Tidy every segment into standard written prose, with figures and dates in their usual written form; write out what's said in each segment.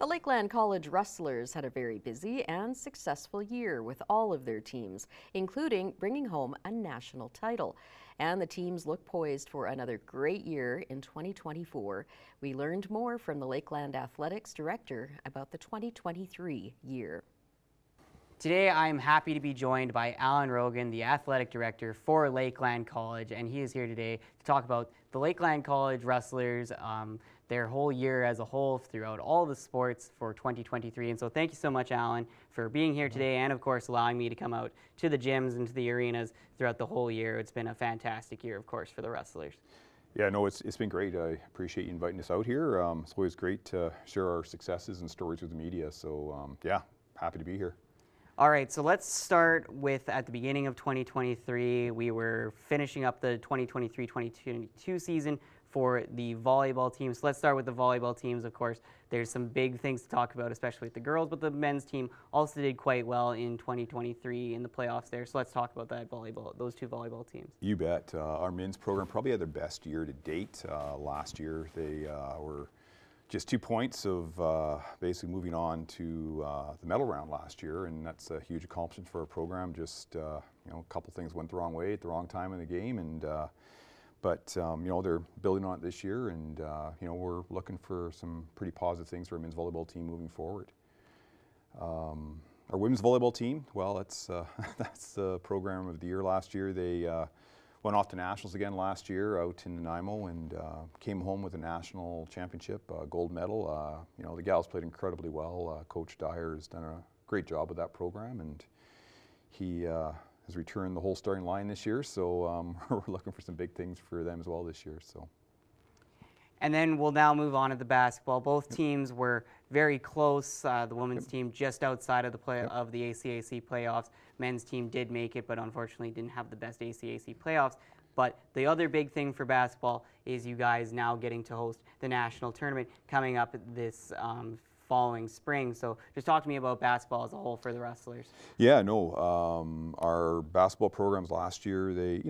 The Lakeland College Rustlers had a very busy and successful year with all of their teams, including bringing home a national title. And the teams look poised for another great year in 2024. We learned more from the Lakeland Athletics Director about the 2023 year. Today, I'm happy to be joined by Alan Rogan, the Athletic Director for Lakeland College, and he is here today to talk about the Lakeland College Rustlers, their whole year as a whole throughout all the sports for 2023. And so thank you so much, Alan, for being here today and, of course, allowing me to come out to the gyms and to the arenas throughout the whole year. It's been a fantastic year, of course, for the Rustlers. Yeah, no, it's been great. I appreciate you inviting us out here. It's always great to share our successes and stories with the media. So, yeah, happy to be here. All right, so let's start with at the beginning of 2023. We were finishing up the 2023-2022 season for the volleyball team. So let's start with the volleyball teams. Of course, there's some big things to talk about, especially with the girls, but the men's team also did quite well in 2023 in the playoffs there. So let's talk about those two volleyball teams. You bet. Our men's program probably had their best year to date. Last year, they were just 2 points of basically moving on to the medal round last year, and that's a huge accomplishment for our program. Just a couple things went the wrong way at the wrong time in the game, and but they're building on it this year, and we're looking for some pretty positive things for our men's volleyball team moving forward. Our women's volleyball team, well, that's the program of the year last year. They went off to nationals again last year out in Nanaimo and came home with a national championship, gold medal. The gals played incredibly well. Coach Dyer has done a great job with that program, and he has returned the whole starting line this year. So we're looking for some big things for them as well this year. So. And then we'll now move on to the basketball. Both teams were very close. The women's team just outside of the of the ACAC playoffs. Men's team did make it, but unfortunately didn't have the best ACAC playoffs. But the other big thing for basketball is you guys now getting to host the national tournament coming up this following spring. So just talk to me about basketball as a whole for the Rustlers. Yeah, no, our basketball programs last year, they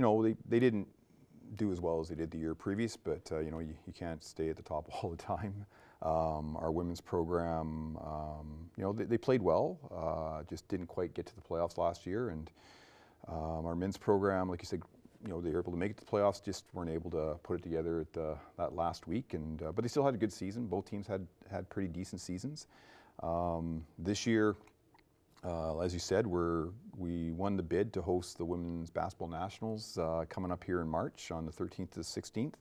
didn't do as well as they did the year previous, but you can't stay at the top all the time. Our women's program, they played well, just didn't quite get to the playoffs last year, and our men's program, like you said, they were able to make it to the playoffs, just weren't able to put it together at that last week, and but they still had a good season. Both teams had pretty decent seasons. This year, as you said, we won the bid to host the Women's Basketball Nationals coming up here in March on the 13th to the 16th.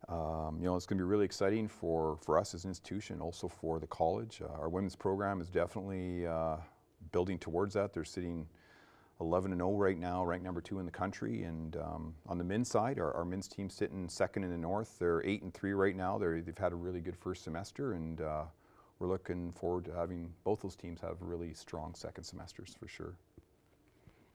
It's going to be really exciting for us as an institution, also for the college. Our women's program is definitely building towards that. They're sitting 11-0 right now, ranked number 2 in the country. And on the men's side, our men's team sitting second in the North. They're 8-3 right now. They've had a really good first semester, and we're looking forward to having both those teams have really strong second semesters for sure.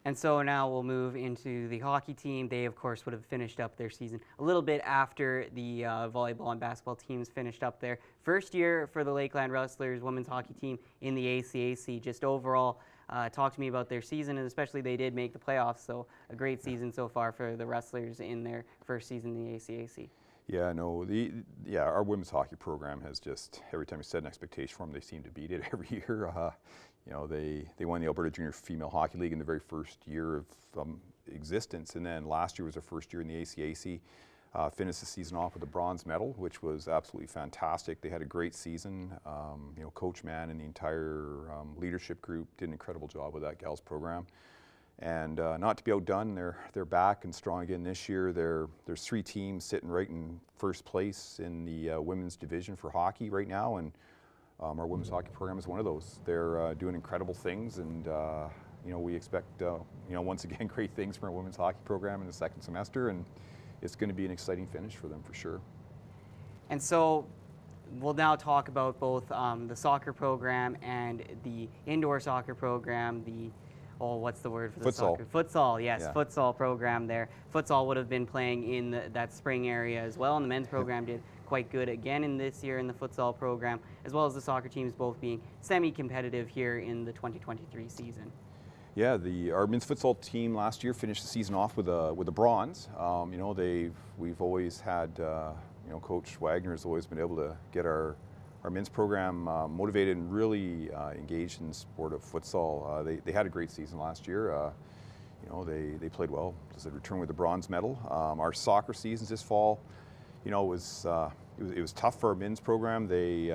And so now we'll move into the hockey team. They, of course, would have finished up their season a little bit after the volleyball and basketball teams finished up their first year for the Lakeland Rustlers women's hockey team in the ACAC. Just overall, talk to me about their season, and especially they did make the playoffs, so a great season so far for the Rustlers in their first season in the ACAC. Yeah, no, our women's hockey program has just, every time we set an expectation for them, they seem to beat it every year. They won the Alberta Junior Female Hockey League in the very first year of existence, and then last year was their first year in the ACAC. Finished the season off with a bronze medal, which was absolutely fantastic. They had a great season. Coach Mann and the entire leadership group did an incredible job with that gals program. And not to be outdone, they're back and strong again this year. There's 3 teams sitting right in first place in the women's division for hockey right now, and our women's hockey program is one of those. They're doing incredible things, and we expect once again great things from our women's hockey program in the second semester, and it's going to be an exciting finish for them for sure. And so we'll now talk about both the soccer program and the indoor soccer program, what's the word for the futsal. Soccer? Futsal, yes, yeah. Futsal program there. Futsal would have been playing in that spring area as well, and the men's program did quite good again in this year in the futsal program, as well as the soccer teams both being semi-competitive here in the 2023 season. Yeah, our men's futsal team last year finished the season off with a bronze. We've always had, Coach Wagner has always been able to get our our men's program motivated and really engaged in the sport of futsal. They had a great season last year. You know, they played well. They returned with a bronze medal. Our soccer seasons this fall, you know, it was tough for our men's program. They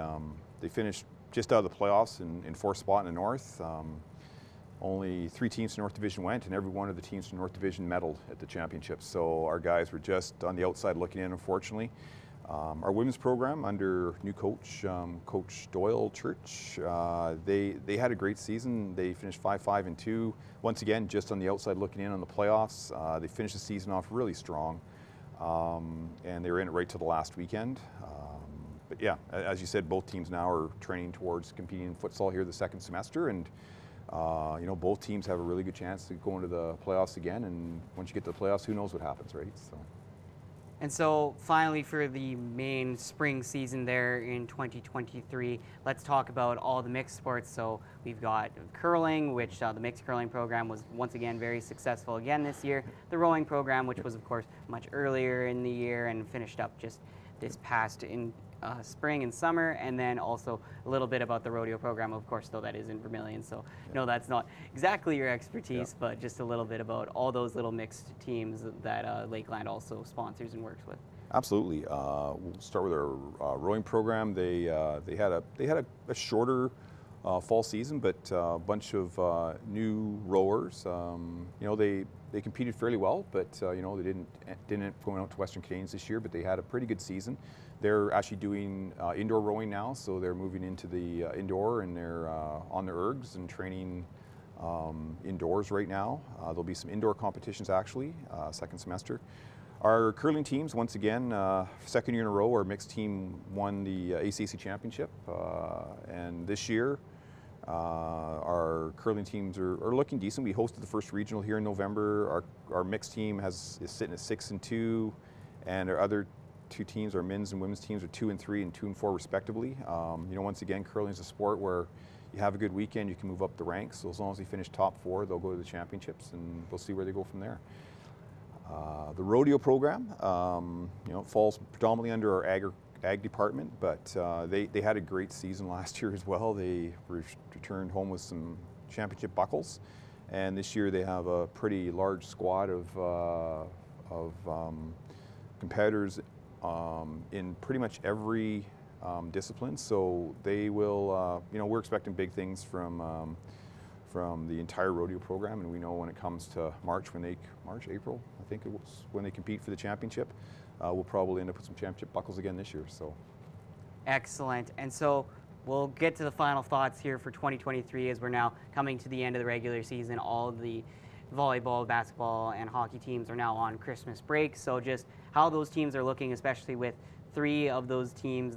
finished just out of the playoffs in fourth spot in the North. Only 3 teams in North Division went, and every one of the teams in North Division medaled at the championships. So our guys were just on the outside looking in, unfortunately. Our women's program under new coach, Coach Doyle Church, they had a great season. They finished 5-5-2. Once again, just on the outside looking in on the playoffs. They finished the season off really strong, and they were in it right till the last weekend. But yeah, as you said, both teams now are training towards competing in futsal here the second semester, and you know, both teams have a really good chance to go into the playoffs again. And once you get to the playoffs, who knows what happens, right? So. And so finally, for the main spring season there in 2023, let's talk about all the mixed sports. So we've got curling, which the mixed curling program was once again very successful again this year. The rowing program, which was of course much earlier in the year and finished up just this past in spring and summer, and then also a little bit about the rodeo program, of course, though that is in Vermilion, so no, that's not exactly your expertise, but just a little bit about all those little mixed teams that Lakeland also sponsors and works with. Absolutely. We'll start with our rowing program. They had a shorter fall season, but a bunch of new rowers. You know, they competed fairly well, but you know, they didn't end up going out to Western Canadians this year, but they had a pretty good season. They're actually doing indoor rowing now, so they're moving into the indoor, and they're on their ergs and training indoors right now. There'll be some indoor competitions actually, second semester. Our curling teams, once again, second year in a row, our mixed team won the ACC championship, and this year our curling teams are looking decent. We hosted the first regional here in November. Our mixed team is sitting at 6-2, and our other 2 teams, our men's and women's teams, are 2-3 and 2-4 respectively. You know, once again, curling is a sport where you have a good weekend, you can move up the ranks. So as long as they finish top 4, they'll go to the championships, and we'll see where they go from there. The rodeo program, you know, falls predominantly under our ag department, but they had a great season last year as well. They returned home with some championship buckles, and this year they have a pretty large squad of competitors in pretty much every discipline. So they will, you know, we're expecting big things from the entire rodeo program, and we know when it comes to April, I think it was, when they compete for the championship, we'll probably end up with some championship buckles again this year. So. Excellent. And so we'll get to the final thoughts here for 2023 as we're now coming to the end of the regular season. All the volleyball, basketball, and hockey teams are now on Christmas break. So just how those teams are looking, especially with 3 of those teams,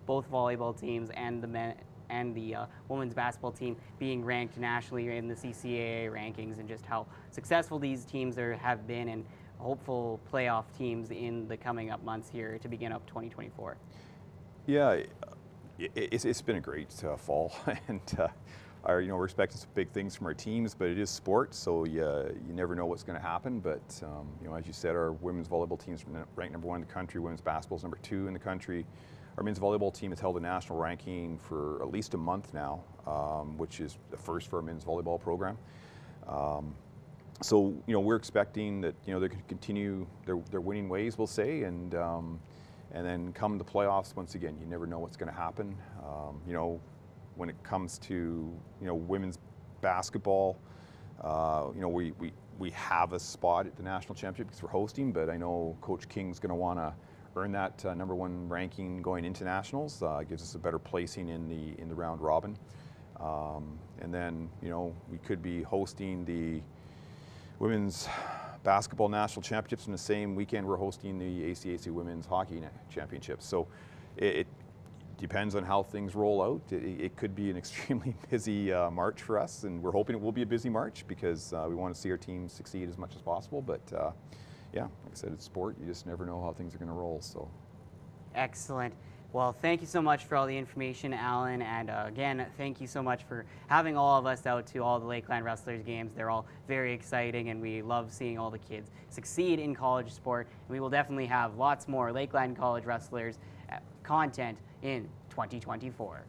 both volleyball teams and the men and the women's basketball team being ranked nationally in the CCAA rankings, and just how successful these teams have been, and hopeful playoff teams in the coming up months here to begin up 2024. Yeah, it's been a great fall, and you know, we're expecting some big things from our teams, but it is sport, so you never know what's going to happen. But you know, as you said, our women's volleyball team's ranked number 1 in the country. Women's basketball is number 2 in the country. Our men's volleyball team has held a national ranking for at least a month now, which is the first for our men's volleyball program. So you know, we're expecting that, you know, they're going to continue their winning ways, we'll say, and then come the playoffs. Once again, you never know what's going to happen. You know, when it comes to, you know, women's basketball, you know, we have a spot at the national championship because we're hosting, but I know Coach King's going to want to earn that number 1 ranking going into nationals. Gives us a better placing in the round robin, and then, you know, we could be hosting the women's basketball national championships in the same weekend we're hosting the ACAC women's hockey championships. So it depends on how things roll out. It could be an extremely busy March for us, and we're hoping it will be a busy March because we want to see our team succeed as much as possible. But yeah, like I said, it's sport. You just never know how things are going to roll. So. Excellent. Well, thank you so much for all the information, Alan, and again, thank you so much for having all of us out to all the Lakeland Wrestlers games. They're all very exciting, and we love seeing all the kids succeed in college sport. And we will definitely have lots more Lakeland College Wrestlers content in 2024.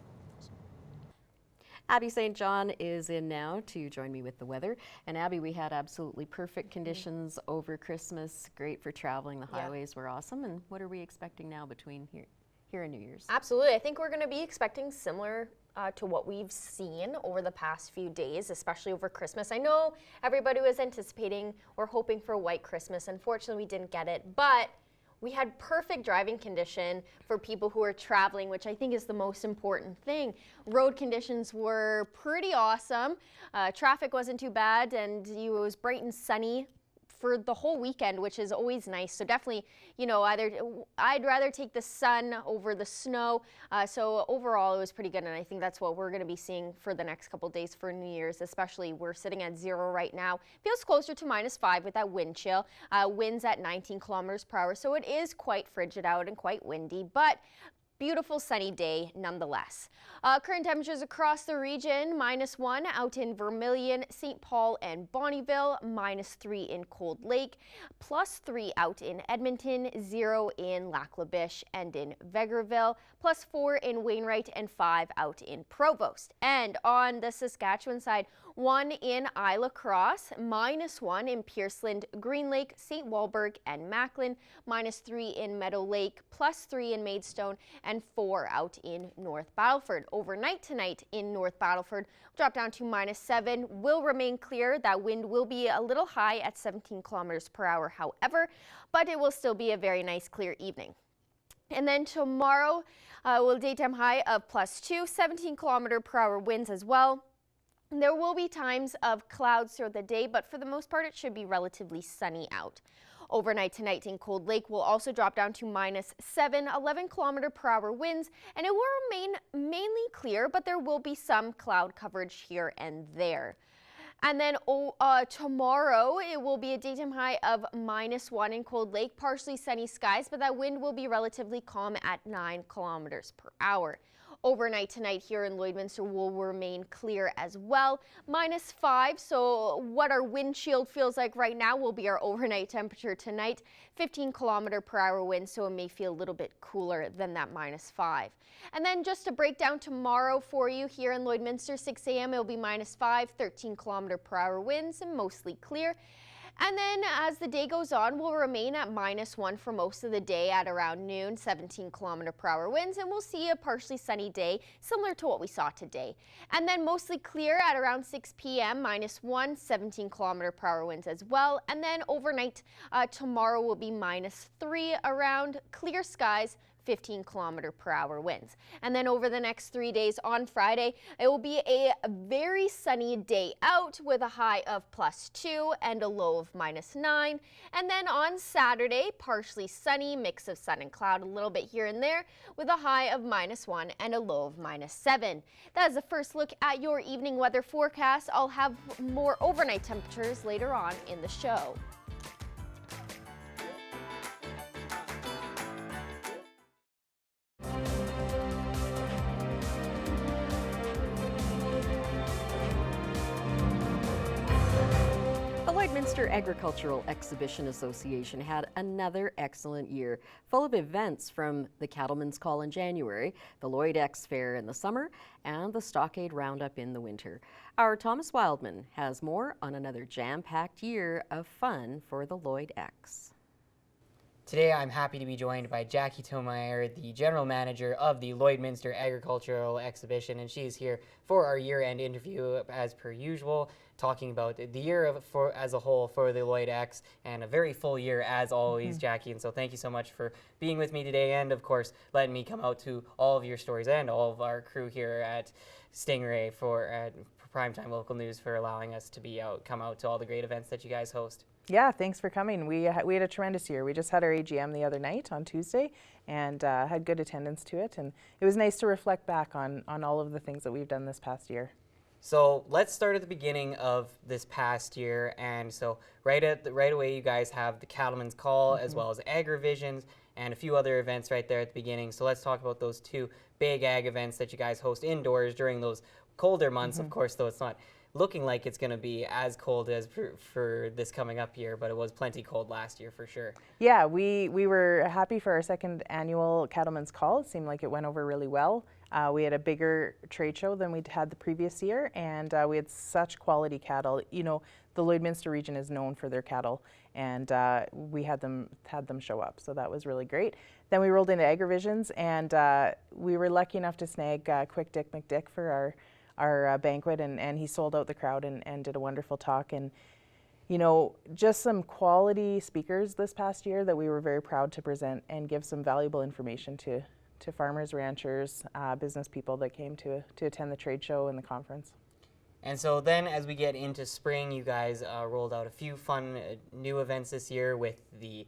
Abby St. John is in now to join me with the weather. And Abby, we had absolutely perfect conditions over Christmas, great for traveling. The highways were awesome. And what are we expecting now between here and New Year's? Absolutely. I think we're going to be expecting similar to what we've seen over the past few days, especially over Christmas. I know everybody was anticipating or hoping for a white Christmas. Unfortunately, we didn't get it, but we had perfect driving condition for people who are traveling, which I think is the most important thing. Road conditions were pretty awesome. Traffic wasn't too bad, and it was bright and sunny for the whole weekend, which is always nice. So definitely, you know, I'd rather take the sun over the snow. So overall, it was pretty good, and I think that's what we're going to be seeing for the next couple days for New Year's. Especially, we're sitting at 0 right now. Feels closer to -5 with that wind chill. Winds at 19 kilometers per hour, so it is quite frigid out and quite windy, but beautiful sunny day nonetheless. Current temperatures across the region: -1 out in Vermilion, St. Paul and Bonnyville, -3 in Cold Lake, +3 out in Edmonton, 0 in Lac La Biche and in Vegreville, +4 in Wainwright, and 5 out in Provost. And on the Saskatchewan side, 1 in Isla Cross, -1 in Pierceland, Green Lake, St. Walburg, and Macklin, -3 in Meadow Lake, +3 in Maidstone, and 4 out in North Battleford. Overnight tonight in North Battleford, drop down to -7, will remain clear. That wind will be a little high at 17 kilometers per hour, however, but it will still be a very nice clear evening. And then tomorrow will daytime high of +2, 17 kilometer per hour winds as well. There will be times of clouds throughout the day, but for the most part, it should be relatively sunny out. Overnight tonight in Cold Lake will also drop down to -7, 11 kilometer per hour winds, and it will remain mainly clear, but there will be some cloud coverage here and there. And then tomorrow, it will be a daytime high of -1 in Cold Lake, partially sunny skies, but that wind will be relatively calm at 9 kilometers per hour. Overnight tonight here in Lloydminster will remain clear as well, -5. So what our wind chill feels like right now will be our overnight temperature tonight, 15 kilometer per hour wind, so it may feel a little bit cooler than that -5. And then just to break down tomorrow for you here in Lloydminster, 6 a.m. it will be -5, 13 kilometer per hour winds and mostly clear. And then as the day goes on, we'll remain at -1 for most of the day at around noon, 17 kilometer per hour winds, and we'll see a partially sunny day similar to what we saw today. And then mostly clear at around 6 p.m., -1, 17 kilometer per hour winds as well. And then overnight tomorrow will be -3 around, clear skies, 15 kilometer per hour winds. And then over the next 3 days on Friday, it will be a very sunny day out with a high of +2 and a low of -9. And then on Saturday, partially sunny, mix of sun and cloud a little bit here and there with a high of -1 and a low of -7. That is the first look at your evening weather forecast. I'll have more overnight temperatures later on in the show. The Lloydminster Agricultural Exhibition Association had another excellent year, full of events from the Cattlemen's Call in January, the Lloyd X Fair in the summer, and the Stockade Roundup in the winter. Our Thomas Wildman has more on another jam-packed year of fun for the Lloyd X. Today, I'm happy to be joined by Jackie Tomeyer, the General Manager of the Lloydminster Agricultural Exhibition, and she's here for our year-end interview as per usual, talking about the year as a whole for the Lloyd X, and a very full year as always, Jackie. And so thank you so much for being with me today, and of course, letting me come out to all of your stories and all of our crew here at Stingray for Primetime Local News for allowing us to come out to all the great events that you guys host. Yeah, thanks for coming. We had a tremendous year. We just had our AGM the other night on Tuesday and had good attendance to it. And it was nice to reflect back on all of the things that we've done this past year. So let's start at the beginning of this past year. And so right away, you guys have the Cattlemen's Call as well as AgriVisions and a few other events right there at the beginning. So let's talk about those two big ag events that you guys host indoors during those colder months, of course, though it's not looking like it's going to be as cold as for this coming up year, but it was plenty cold last year for sure. Yeah, we were happy for our second annual Cattlemen's Call. It seemed like it went over really well. We had a bigger trade show than we'd had the previous year, and we had such quality cattle. You know, the Lloydminster region is known for their cattle, and we had them show up, so that was really great. Then we rolled into Agrivisions, and we were lucky enough to snag Quick Dick McDick for our banquet, and he sold out the crowd and did a wonderful talk. And you know, just some quality speakers this past year that we were very proud to present and give some valuable information to farmers, ranchers, business people that came to attend the trade show and the conference. And so then as we get into spring, you guys rolled out a few fun new events this year with the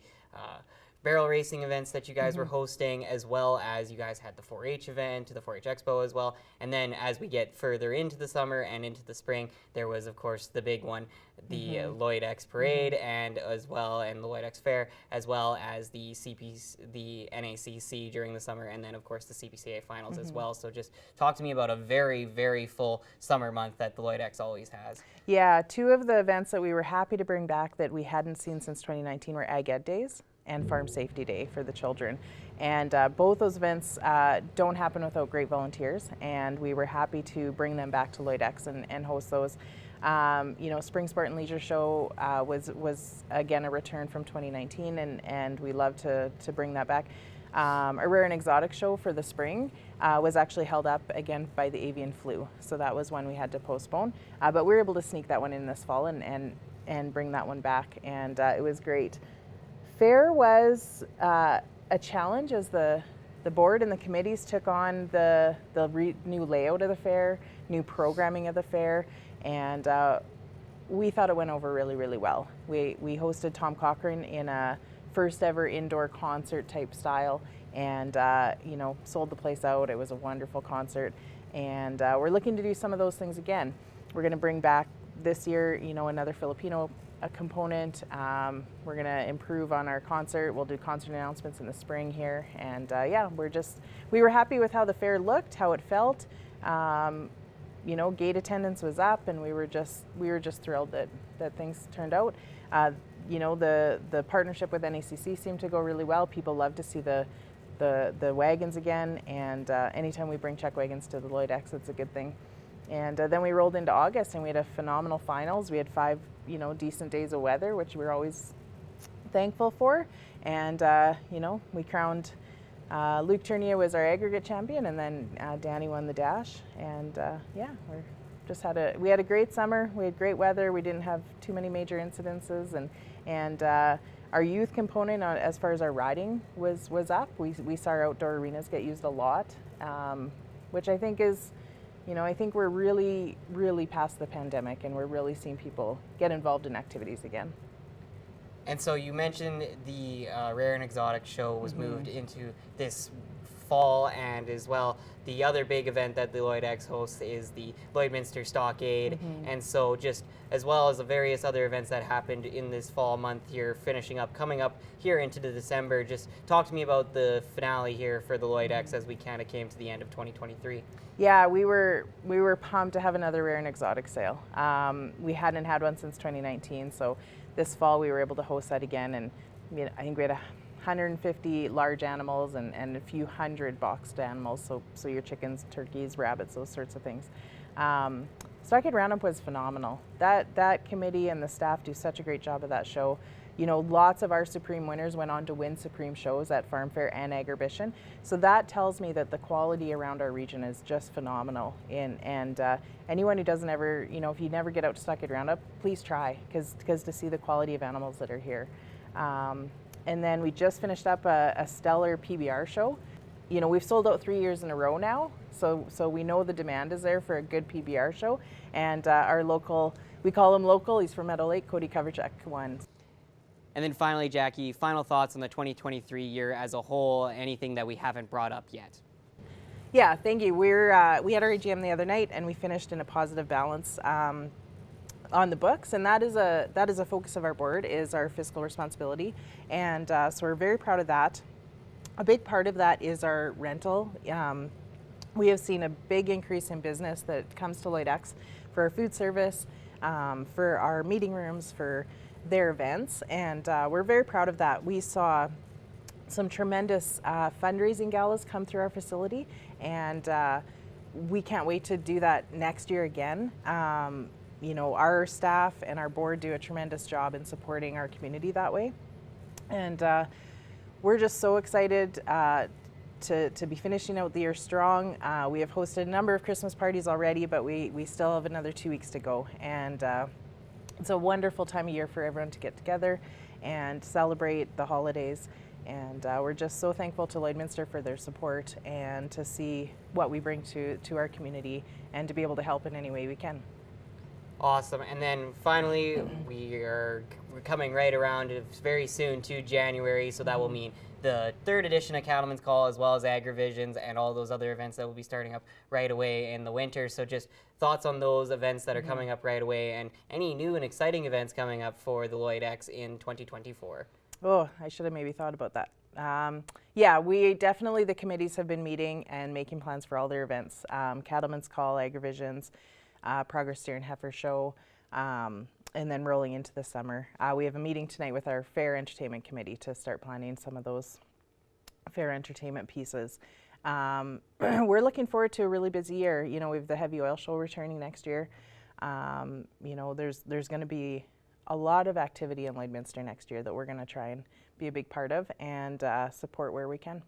barrel racing events that you guys were hosting, as well as you guys had the 4-H event, the 4-H Expo as well. And then as we get further into the summer and into the spring, there was, of course, the big one, the Lloyd X Parade, and the Lloyd X Fair, as well as the NACC during the summer, and then, of course, the CPCA finals as well. So just talk to me about a very, very full summer month that the Lloyd X always has. Yeah, two of the events that we were happy to bring back that we hadn't seen since 2019 were Ag Ed Days and Farm Safety Day for the children. And both those events don't happen without great volunteers, and we were happy to bring them back to Lloyd X and host those. You know, Spring Sport and Leisure Show was again a return from 2019, and we love to bring that back. A Rare and Exotic Show for the spring was actually held up again by the avian flu, so that was one we had to postpone. But we were able to sneak that one in this fall and bring that one back, and it was great. Fair was a challenge as the board and the committees took on the new layout of the fair, new programming of the fair, and we thought it went over really, really well. We hosted Tom Cochrane in a first ever indoor concert type style, and you know, sold the place out. It was a wonderful concert, and we're looking to do some of those things again. We're going to bring back this year, you know, another Filipino component. We're going to improve on our concert. We'll do concert announcements in the spring here, and yeah, we were happy with how the fair looked, how it felt. You know, gate attendance was up, and we were just thrilled that things turned out. You know, the partnership with NACC seemed to go really well. People love to see the wagons again, and anytime we bring chuck wagons to the Lloyd X, it's a good thing. And then we rolled into August, and we had a phenomenal finals. We had 5, you know, decent days of weather, which we're always thankful for. And you know, we crowned Luke Turnia was our aggregate champion, and then Danny won the dash. And yeah, we had a great summer. We had great weather. We didn't have too many major incidences, and our youth component as far as our riding was up. We saw our outdoor arenas get used a lot, which I think is, you know, I think we're really, really past the pandemic, and we're really seeing people get involved in activities again. And so you mentioned the Rare and Exotic Show was moved into this fall, and as well, the other big event that the Lloyd X hosts is the Lloydminster Stockade. And so just as well as the various other events that happened in this fall month here, coming up here into the December, just talk to me about the finale here for the Lloyd X as we kind of came to the end of 2023. Yeah, we were pumped to have another Rare and Exotic sale. We hadn't had one since 2019, so this fall we were able to host that again, and I think we had 150 large animals and a few hundred boxed animals, so your chickens, turkeys, rabbits, those sorts of things. Stockade Roundup was phenomenal. That committee and the staff do such a great job of that show. You know, lots of our Supreme winners went on to win Supreme shows at Farm Fair and Agribition. So that tells me that the quality around our region is just phenomenal. And anyone who doesn't ever, you know, if you never get out to Stockade Roundup, please try, because to see the quality of animals that are here. And then we just finished up a stellar PBR show. You know, we've sold out 3 years in a row now, so we know the demand is there for a good PBR show. And our local, we call him local, he's from Meadow Lake, Cody Coverchuk won. And then finally, Jackie, final thoughts on the 2023 year as a whole, anything that we haven't brought up yet? Yeah, thank you. We had our AGM the other night, and we finished in a positive balance on the books, and that is a focus of our board, is our fiscal responsibility, and so we're very proud of that. A big part of that is our rental. We have seen a big increase in business that comes to Lloyd X for our food service, for our meeting rooms, for their events, and we're very proud of that. We saw some tremendous fundraising galas come through our facility, and we can't wait to do that next year again. You know, our staff and our board do a tremendous job in supporting our community that way, and we're just so excited to be finishing out the year strong. We have hosted a number of Christmas parties already, but we still have another 2 weeks to go, and it's a wonderful time of year for everyone to get together and celebrate the holidays. And we're just so thankful to Lloydminster for their support and to see what we bring to our community and to be able to help in any way we can. Awesome. And then finally, we're coming right around very soon to January, so that will mean the 3rd edition of Cattlemen's Call, as well as Agrivisions and all those other events that will be starting up right away in the winter. So just thoughts on those events that are coming up right away, and any new and exciting events coming up for the Lloyd X in 2024. Oh, I should have maybe thought about that. Yeah, we definitely, the committees have been meeting and making plans for all their events. Cattlemen's Call, Agrivisions, Progress Steer and Heifer Show, and then rolling into the summer. We have a meeting tonight with our Fair Entertainment Committee to start planning some of those fair entertainment pieces. We're looking forward to a really busy year. You know, we have the Heavy Oil Show returning next year. You know, there's going to be a lot of activity in Lloydminster next year that we're going to try and be a big part of and support where we can.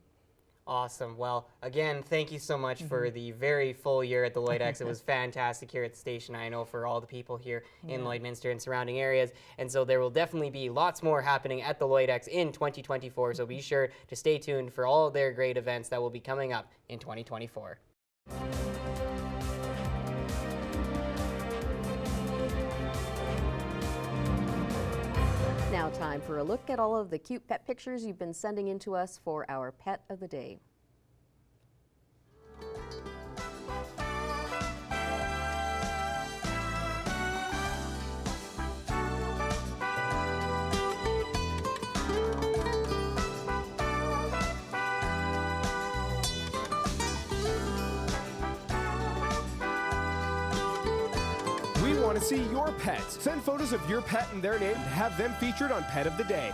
Awesome. Well, again, thank you so much for the very full year at the Lloyd X. It was fantastic here at the station, I know, for all the people here in Lloydminster and surrounding areas. And so there will definitely be lots more happening at the Lloyd X in 2024. So be sure to stay tuned for all of their great events that will be coming up in 2024. Now time for a look at all of the cute pet pictures you've been sending in to us for our Pet of the Day. We want to see your pets. Send photos of your pet and their name and have them featured on Pet of the Day.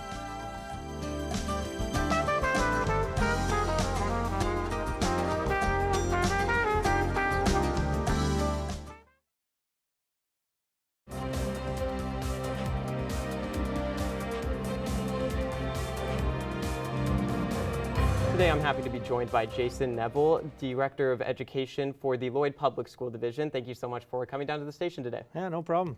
Today I'm happy to be joined by Jason Neville, Director of Education for the Lloyd Public School Division. Thank you so much for coming down to the station today. Yeah, no problem.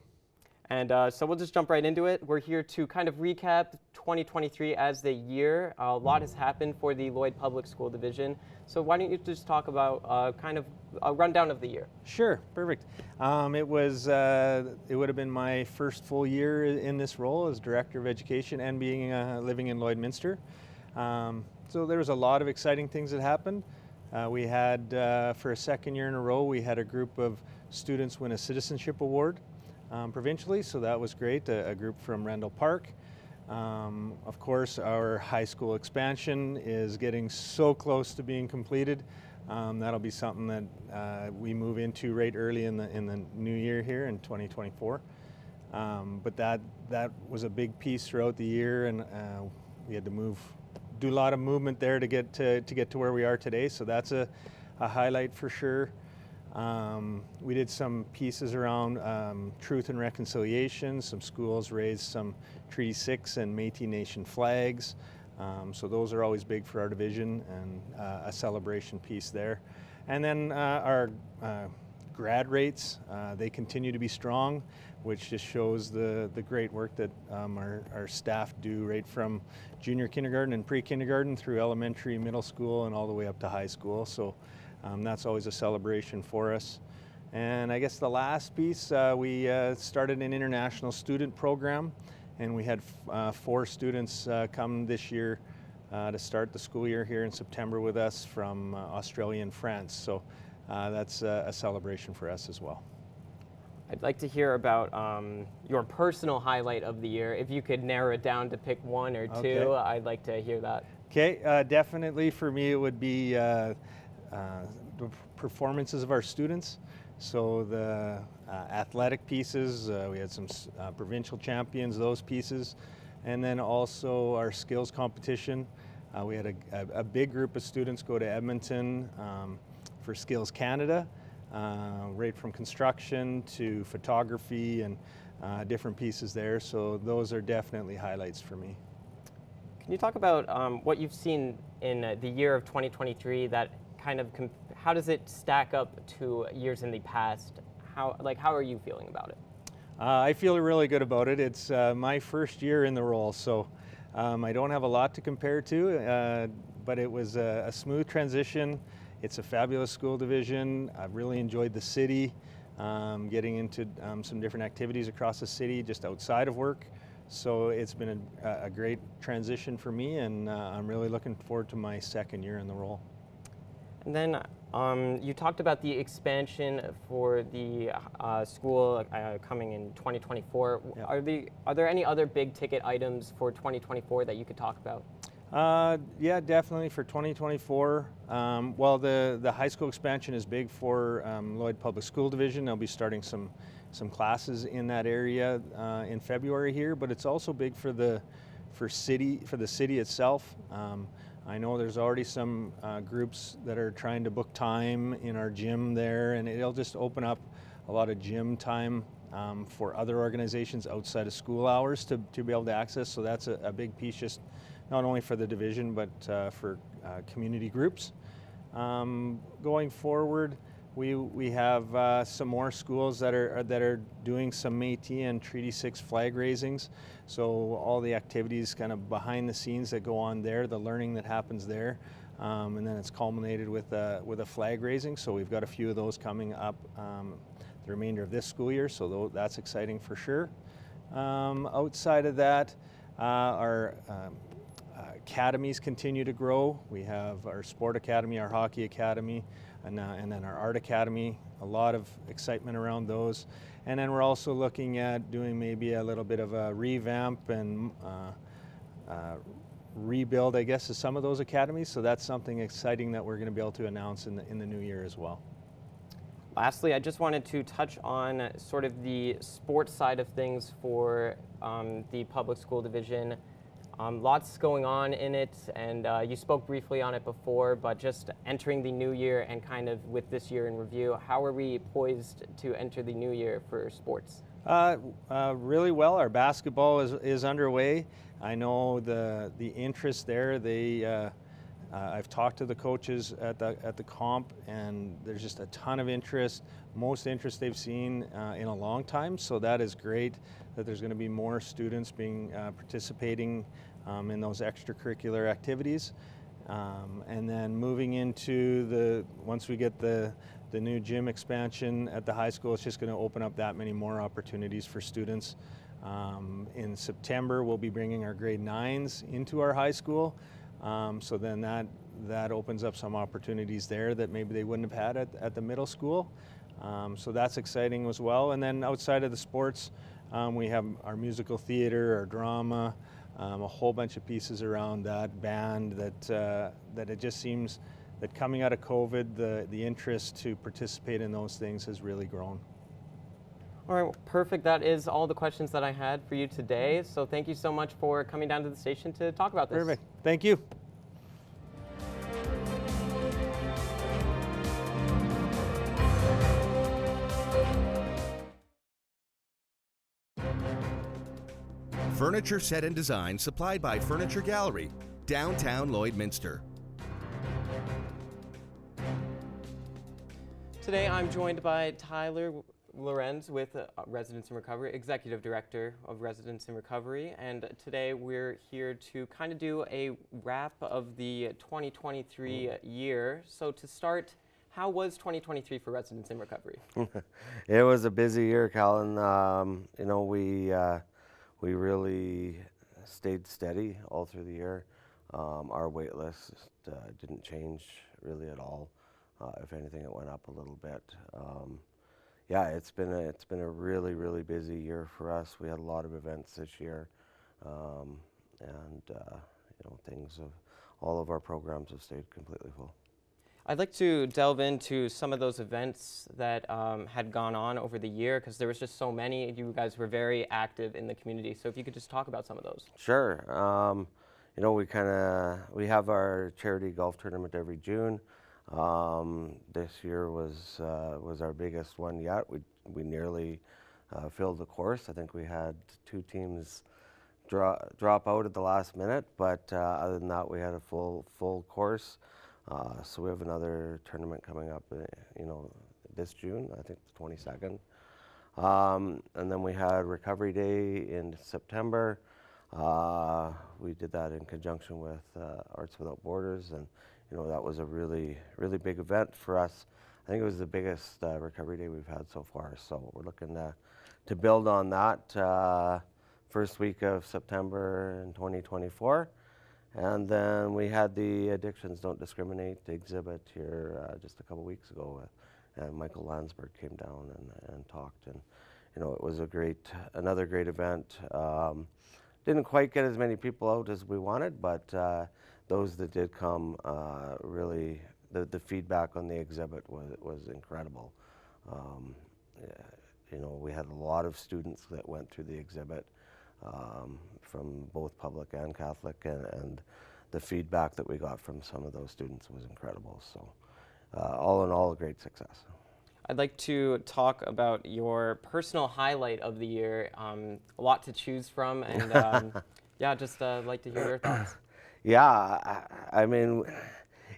And so we'll just jump right into it. We're here to kind of recap 2023 as the year. A lot has happened for the Lloyd Public School Division. So why don't you just talk about kind of a rundown of the year? Sure, perfect. It would have been my first full year in this role as Director of Education and being living in Lloydminster. So there was a lot of exciting things that happened. We had, for a second year in a row, we had a group of students win a citizenship award provincially, so that was great, a group from Randall Park. Of course, our high school expansion is getting so close to being completed. That'll be something that we move into right early in the new year here in 2024. But that was a big piece throughout the year, and we had to do a lot of movement there to get to where we are today. So that's a highlight for sure. We did some pieces around truth and reconciliation. Some schools raised some Treaty 6 and Métis Nation flags. So those are always big for our division, and a celebration piece there. And then our grad rates, they continue to be strong, which just shows the great work that our staff do right from junior kindergarten and pre-kindergarten through elementary, middle school, and all the way up to high school. So that's always a celebration for us. And I guess the last piece, we started an international student program, and we had 4 students come this year to start the school year here in September with us from Australia and France. So that's a celebration for us as well. I'd like to hear about your personal highlight of the year. If you could narrow it down to pick one or two, Okay. I'd like to hear that. Okay, definitely for me it would be the performances of our students. So the athletic pieces, we had some provincial champions, those pieces, and then also our skills competition. We had a big group of students go to Edmonton for Skills Canada, right from construction to photography and different pieces there. So those are definitely highlights for me. Can you talk about what you've seen in the year of 2023 that kind of, how does it stack up to years in the past? How are you feeling about it? I feel really good about it. It's my first year in the role, so I don't have a lot to compare to, but it was a smooth transition. It's a fabulous school division. I've really enjoyed the city, getting into some different activities across the city just outside of work. So it's been a great transition for me, and I'm really looking forward to my second year in the role. And then you talked about the expansion for the school coming in 2024. Yep. Are there any other big ticket items for 2024 that you could talk about? Yeah, definitely for 2024. Well, the high school expansion is big for Lloyd Public School Division. They'll be starting some classes in that area in February here, but it's also big for the city itself. I know there's already some groups that are trying to book time in our gym there, and it'll just open up a lot of gym time for other organizations outside of school hours to be able to access. So that's a big piece, just not only for the division, but for community groups. Going forward, we have some more schools that are doing some Métis and Treaty 6 flag raisings. So all the activities kind of behind the scenes that go on there, the learning that happens there, and then it's culminated with a flag raising. So we've got a few of those coming up the remainder of this school year. So that's exciting for sure. Outside of that, our academies continue to grow. We have our sport academy, our hockey academy, and then our art academy. A lot of excitement around those. And then we're also looking at doing maybe a little bit of a revamp and rebuild, I guess, of some of those academies. So that's something exciting that we're going to be able to announce in the new year as well. Lastly, I just wanted to touch on sort of the sports side of things for the public school division. Lots going on in it, and you spoke briefly on it before, but just entering the new year and kind of with this year in review, how are we poised to enter the new year for sports? Really well. Our basketball is underway. I know the interest there. I've talked to the coaches at the comp, and there's just a ton of interest. Most interest they've seen in a long time. So that is great that there's going to be more students participating in those extracurricular activities. And then moving into once we get the new gym expansion at the high school, it's just going to open up that many more opportunities for students. In September, we'll be bringing our grade 9s into our high school. So then that opens up some opportunities there that maybe they wouldn't have had at the middle school. So that's exciting as well. And then outside of the sports, we have our musical theater, our drama, a whole bunch of pieces around that band that it just seems that coming out of COVID, the interest to participate in those things has really grown. All right, well, perfect. That is all the questions that I had for you today. So thank you so much for coming down to the station to talk about this. Perfect. Thank you. Furniture set and design supplied by Furniture Gallery, downtown Lloydminster. Today I'm joined by Tyler Lorenz with Residence in Recovery, Executive Director of Residence in Recovery, and today we're here to kind of do a wrap of the 2023 year. So to start, how was 2023 for Residence in Recovery? It was a busy year, Colin. You know, we really stayed steady all through the year. Our wait list didn't change really at all. If anything, it went up a little bit. Yeah, it's been a really, really busy year for us. We had a lot of events this year, and you know, all of our programs have stayed completely full. I'd like to delve into some of those events that had gone on over the year, because there was just so many. You guys were very active in the community, so if you could just talk about some of those. Sure. you know, we have our charity golf tournament every June. This year was our biggest one yet. We nearly filled the course. I think we had 2 teams drop out at the last minute, but other than that, we had a full course. So we have another tournament coming up, you know, this June, I think the 22nd. And then we had Recovery Day in September. We did that in conjunction with Arts Without Borders, and you know, that was a really big event for us. I think it was the biggest Recovery Day we've had so far. So we're looking to build on that first week of September in 2024. And then we had the Addictions Don't Discriminate exhibit here just a couple weeks ago. And Michael Landsberg came down and talked, and you know, it was another great event. Didn't quite get as many people out as we wanted, but those that did come, really, the feedback on the exhibit was incredible. You know, we had a lot of students that went through the exhibit from both public and Catholic, and the feedback that we got from some of those students was incredible. So all in all, a great success. I'd like to talk about your personal highlight of the year. A lot to choose from, and yeah, just like to hear your thoughts. Yeah, I mean,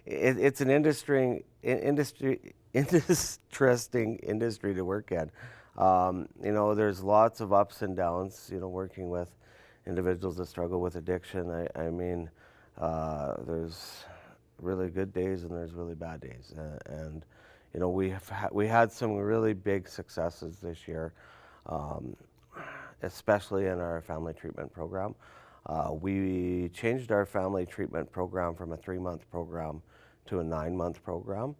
it's an interesting industry to work in. You know, there's lots of ups and downs, you know, working with individuals that struggle with addiction. I mean, there's really good days and there's really bad days. And you know, we had some really big successes this year, especially in our family treatment program. We changed our family treatment program from a 3-month program to a 9-month program.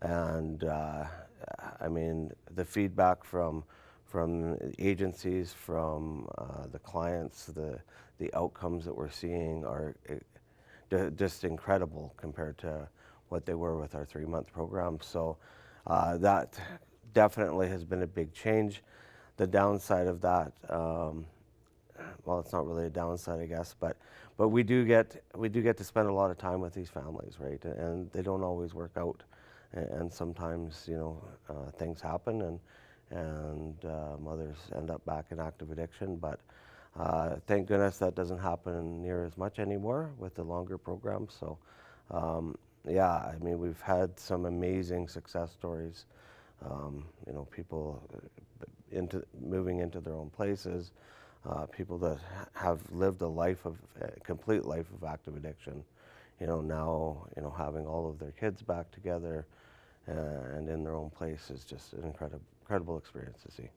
And I mean, the feedback from agencies, from the clients, the outcomes that we're seeing are just incredible compared to what they were with our 3-month program. So that definitely has been a big change. The downside of that, well, it's not really a downside, I guess, but we do get to spend a lot of time with these families, right? And they don't always work out, and sometimes, you know, things happen, and mothers end up back in active addiction. But thank goodness that doesn't happen near as much anymore with the longer program. So yeah, I mean, we've had some amazing success stories. You know, people moving into their own places. People that have lived a complete life of active addiction, you know, now, you know, having all of their kids back together and in their own place is just an incredible experience to see.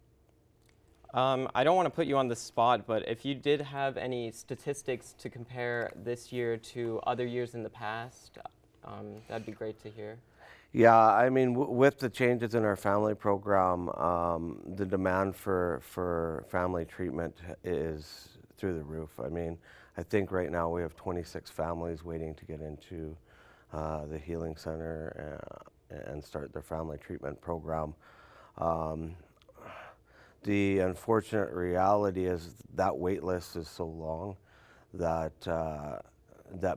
I don't want to put you on the spot, but if you did have any statistics to compare this year to other years in the past, that'd be great to hear. Yeah, I mean, with the changes in our family program, the demand for family treatment is through the roof. I mean, I think right now we have 26 families waiting to get into the Healing Center and start their family treatment program. The unfortunate reality is that wait list is so long that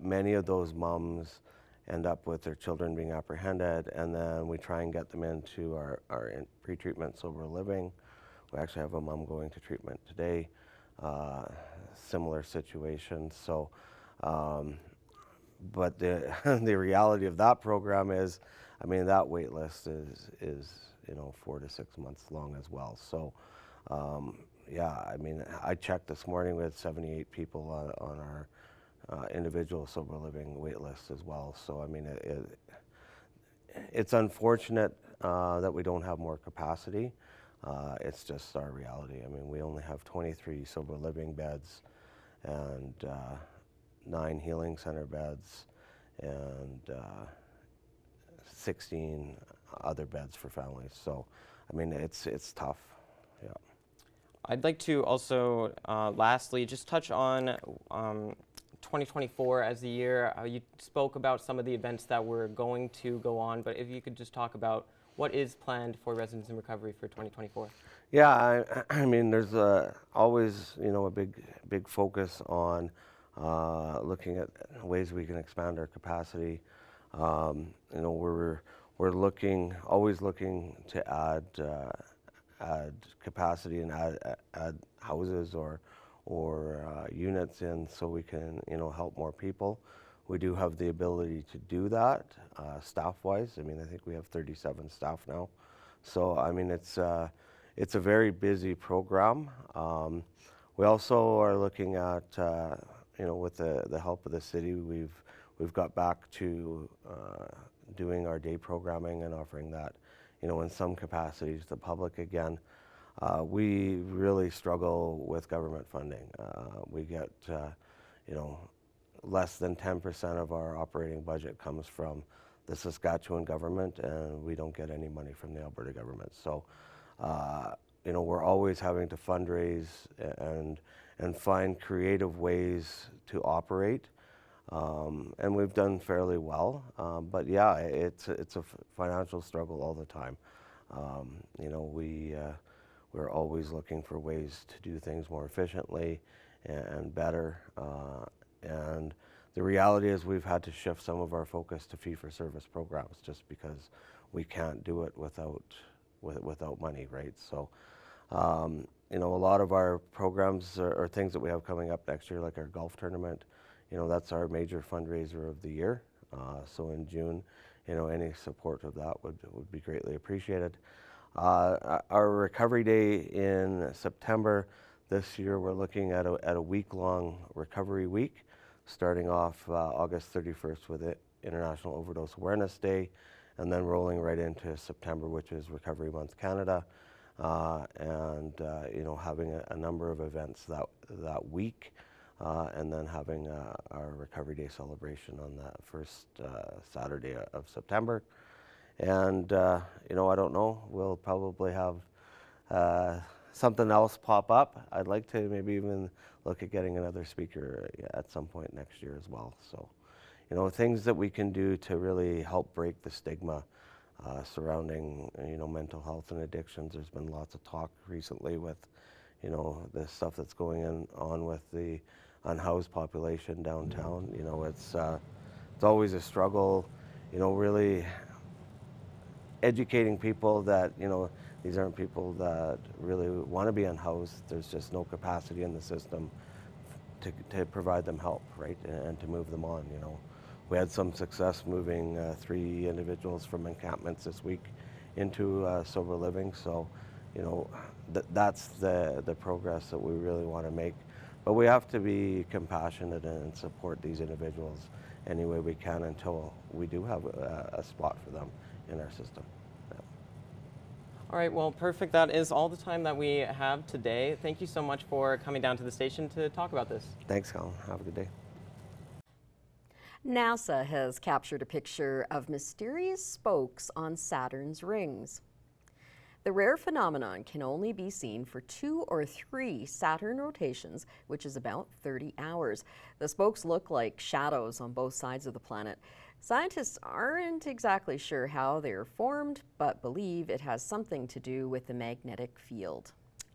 many of those moms end up with their children being apprehended, and then we try and get them into our pre-treatment sober living. We actually have a mom going to treatment today, similar situation. So, but the reality of that program is, I mean, that wait list is you know, 4 to 6 months long as well. So, yeah, I mean, I checked this morning, we had 78 people on our individual sober living wait list as well. So I mean, it's unfortunate that we don't have more capacity. It's just our reality. I mean, we only have 23 sober living beds and 9 healing center beds and 16 other beds for families. So I mean, it's tough. Yeah. I'd like to also lastly just touch on 2024 as the year. You spoke about some of the events that were going to go on, but if you could just talk about what is planned for Residents in Recovery for 2024. Yeah, I mean, there's always, you know, a big focus on looking at ways we can expand our capacity. You know, we're always looking to add capacity and add houses or units in so we can, you know, help more people. We do have the ability to do that staff-wise. I mean, I think we have 37 staff now. So, I mean, it's a very busy program. We also are looking at, you know, with the help of the city, we've got back to doing our day programming and offering that, you know, in some capacities to the public again. We really struggle with government funding. We get, you know, less than 10% of our operating budget comes from the Saskatchewan government, and we don't get any money from the Alberta government. So, you know, we're always having to fundraise and find creative ways to operate. And we've done fairly well, but yeah, it's a financial struggle all the time. You know, we're always looking for ways to do things more efficiently and better. And the reality is we've had to shift some of our focus to fee-for-service programs just because we can't do it without money, right? So, you know, a lot of our programs are things that we have coming up next year, like our golf tournament. You know, that's our major fundraiser of the year. So in June, you know, any support of that would be greatly appreciated. Our recovery day in September this year, we're looking at a week-long recovery week, starting off August 31st with it International Overdose Awareness Day, and then rolling right into September, which is Recovery Month Canada, and you know, having a number of events that week, and then having our Recovery Day celebration on that first Saturday of September. And you know, I don't know, we'll probably have something else pop up. I'd like to maybe even look at getting another speaker at some point next year as well. So, you know, things that we can do to really help break the stigma surrounding, you know, mental health and addictions. There's been lots of talk recently with, you know, the stuff that's going on with the unhoused population downtown. You know, it's always a struggle, you know, really educating people that, you know, these aren't people that really want to be unhoused. There's just no capacity in the system to provide them help, right, and to move them on, you know. We had some success moving 3 individuals from encampments this week into sober living, so, you know, that's the progress that we really want to make. But we have to be compassionate and support these individuals any way we can until we do have a spot for them in our system. Yeah. All right, well, perfect. That is all the time that we have today. Thank you so much for coming down to the station to talk about this. Thanks, Colin. Have a good day. NASA has captured a picture of mysterious spokes on Saturn's rings. The rare phenomenon can only be seen for 2 or 3 Saturn rotations, which is about 30 hours. The spokes look like shadows on both sides of the planet. Scientists aren't exactly sure how they're formed, but believe it has something to do with the magnetic field.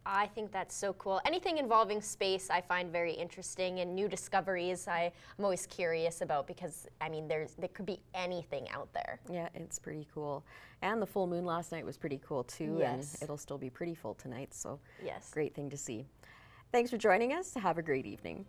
I think that's so cool. Anything involving space I find very interesting, and new discoveries I'm always curious about because, I mean, there could be anything out there. Yeah, it's pretty cool. And the full moon last night was pretty cool too, Yes. and it'll still be pretty full tonight, so Yes. great thing to see. Thanks for joining us. Have a great evening.